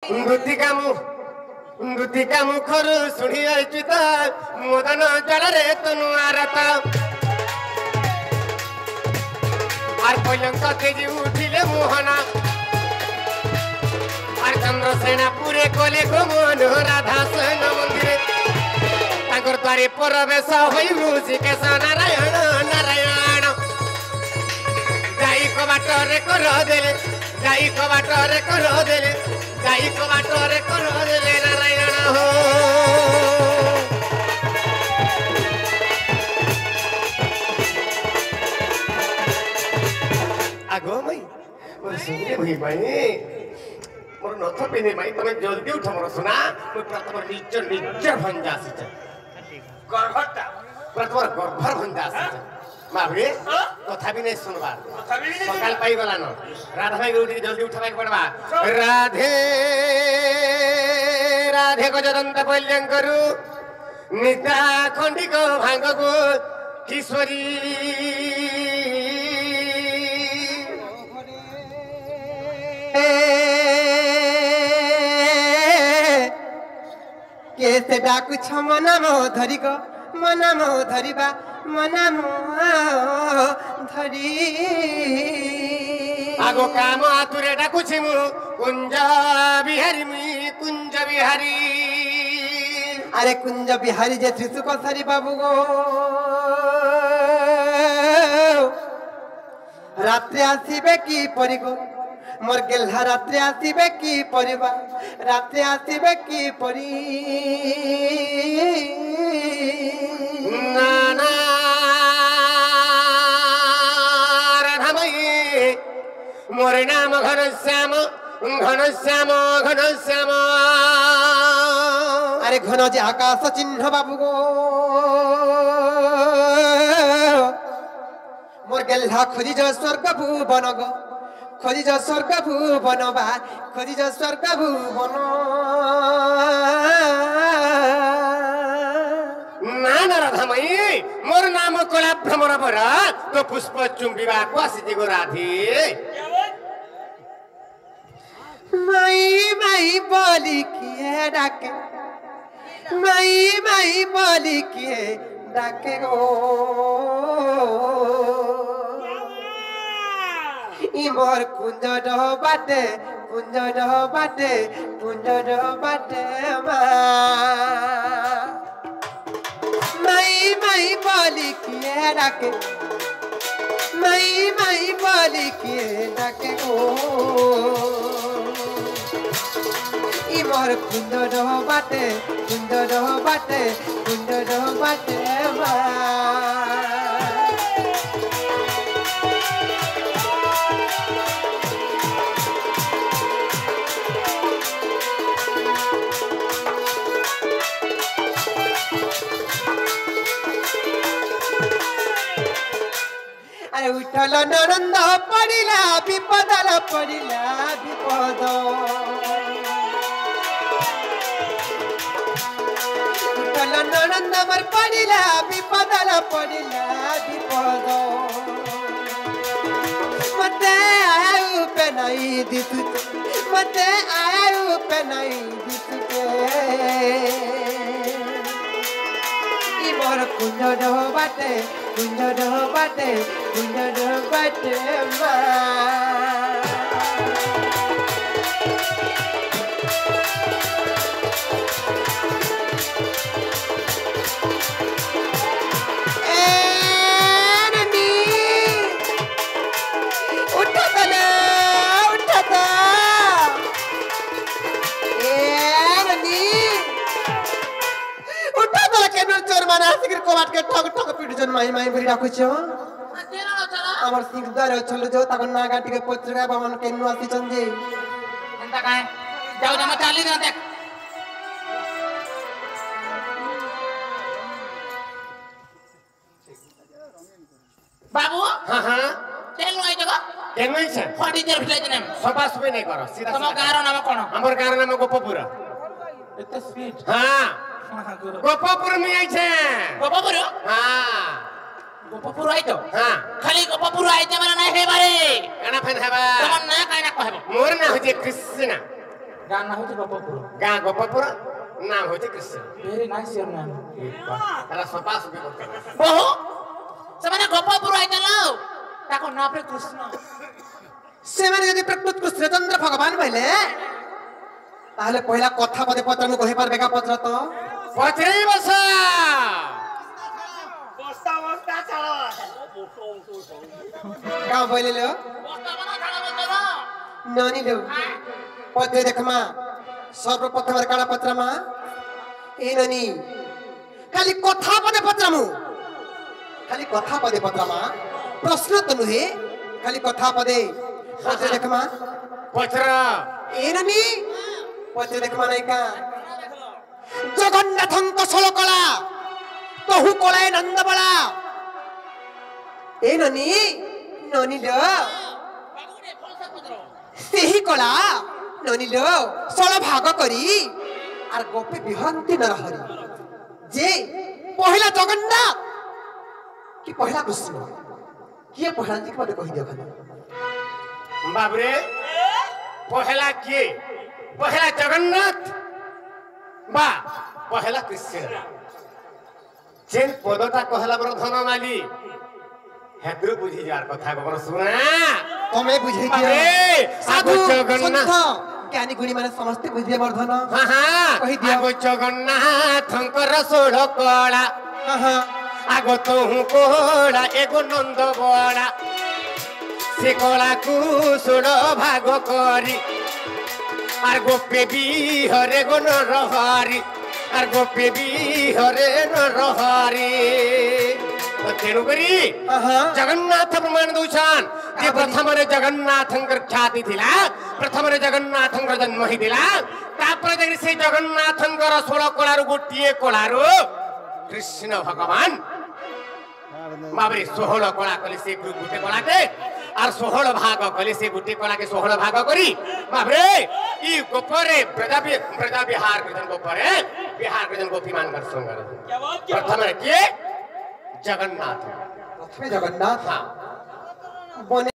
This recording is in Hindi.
ମୃତ୍ତିକା ମୁଖରୁ ଶୁଣି ଆଇଛୁ ତ ମଦନ ଜଳରେ ତନୁ ଆରତ আর পলঙ্ক তেজি উঠিলে মোহনা আর চন্দ্রসেনাপুরে কলে গোমন রাধা সেন মন্দিরে তাঙ্কর দ্বারে প্রবেশ হই ঋষিকেশ নারায়ণ নারায়ণ যাই কবাটরে কর দেলে যাই কবাটরে কর দেলে যাই কবাটরে কর দেলে নারায়ণ হো আগো ভাই মোর সুন্দর ভাই ভাই মোর নথ পিনে ভাই তুমি জলদি উঠ মোর সোনা মোর প্রথম নিজ ভঞ্জা আসিছে গর্ভটা প্রথম গর্ভর ভঞ্জা আসিছে বাবরে কথা বি নাই শুনবা সকাল পাই গলা ন রাধা ভাই উঠি জলদি উঠবাই পড়বা রাধে রাধে গজদন্ত পল্যঙ্করু নিদ্রা খণ্ডিক ভাঙ্গগু কিশোরী केसे डाकु छ मनामो धरिक मनामो धरिबा मनामो धरि आगो काम आतुरे डाकु छि मु कुंज बिहारी कुंज बिहारी अरे कुंज बिहारी जे त्रिसु कसरी बाबू गो रात्रि आसीबे की परिगो मोर गेल्हा रात्रि आसीबे की परिबा रात्रि आसीबे की परी नाना राधामयी मोर नाम घनश्याम घनश्याम घनश्याम अरे घन जे आकाश चिन्ह बाबू गो मोर गेल्हा खोजी जो स्वर्ग भुवन गो खोजिज स्वर्ग भुवन बा खोजिज स्वर्ग भुवन नाना राधामयी मोर नाम कला भ्रमर बरा तो पुष्प चुंबिबा को आसी गो राधे माई माई बोली किए डाके माई माई बोली किए डाके गो इमोर कुंज डह बाटे कुंज डह बाटे कुंज डह बाटे माई माई बोली किए डाके माई माई बोली किए डाके ओ इमोर कुंज डह बाटे कुंज डह बाटे कुंज डह बाटे अरे उठल ननंद पड़िला विपदल पड़िला विपद उठल ननंद मर पड़िला विपदल पड़िला विपद मते आयु पे नहीं दिसु मते आयु पे नहीं दिसु मोर कुंज डह बाटे कुंज डह बाटे कुंज डह बाटे मा कोवाट के ठग ठग पीट जन माई माई भरी राखु छ हमर सिंह द्वार छल जो ताको नागा टिके पत्रका बामन केनु आसी चंजे एंता काहे जाऊ जमा चाली न देख बाबू हां हां केनु आई जगह केनु आई छ फर्नीचर भिले जने सफा सुबे नै कर सीधा तम गार नाम कोन हमर गार नाम गोपपुर एते स्पीड हां गोपपुर में आई छे गोपपुर हां गोपपुर आई तो हां खाली गोपपुर आई ते माने नै हे बारे काना फेन हेबा तमन ना काई ना कहबो मोर ना हो जे कृष्ण ଗାଁ ନା ହଉଛି ଗୋପପୁର ଗାଁ ଗୋପପୁର ନାମ ହଉଛି Krishna very nice your name ହେଲା ସଫା ସଫି କରୁଥିଲେ ବହୁ ସେମାନେ ଗୋପପୁର ଆଇଚଲ ତାଙ୍କ ନାଁ ପରେ କୃଷ୍ଣ ସେମାନେ ଯଦି ପ୍ରକୃତ କୃଷ୍ଣଚନ୍ଦ୍ର ଭଗବାନ କହିଲେ ତାହେଲେ ପହିଲା କଥା ପଦେ ପତ୍ର ମୁଁ କହି ପାରବେ କା ପତ୍ର ତ ପଚରେଇ ବସ ଗାଁ ବୋଇଲେ लो नानी लो पत्र देखमा सर्वप्रथम काला पत्रमा ए नानी खाली कथा पदे पत्रमु खाली कथा पदे पत्रमा प्रश्न तो नुहे खाली कथा पदे पत्र देखमा पचर ए नानी पत्र देखमा नहीं का जगन्नाथंक षोल कला तहु कलाय नंदबला ए नानी नानी लो सेही कला ननिल षोल भाग करी आर गोपे बिहंती नरहरी जे पहला जगन्नाथ कि पहला कृष्ण किए पहला जी के कहि दियो खाली बाबरे पहला किए पहला जगन्नाथ बा पहला कृष्ण जेन पदता कहला बर धन माली हेद्रु बुझी जार कथा गोबर सुना तमे बुझै दियो बाबरे साधु जगन्नाथ ज्ञानी गुणी माने समस्त बुझिए वर्धन हां हां कहि दियो आगो जगन्नाथंकर षोल कला हां आगो तहु कोला एगो नंद बड़ा से कला को षोल भाग करी आर गोपे भी हरे गो नरहरी आर गोपे भी हरे नरहरी तेणु करी जगन्नाथ प्रमाण दौछान जे प्रथम रे जगन्नाथंकर ख्याति थिला प्रथम रे जगन्नाथंकर जन्म ही दिला तापर जे से जगन्नाथंकर 16 कलारु गोटिए कलारु कृष्ण भगवान बाबरे 16 कला कले से गुटे कला के आर 16 भाग कले से गुटे कला के 16 भाग करी बाबरे ई गोपरे प्रजा बिहार के जन गोपरे बिहार के जन गोपीमान कर संग प्रथम रे के जगन्नाथ प्रथमे जगन्नाथ हाँ बने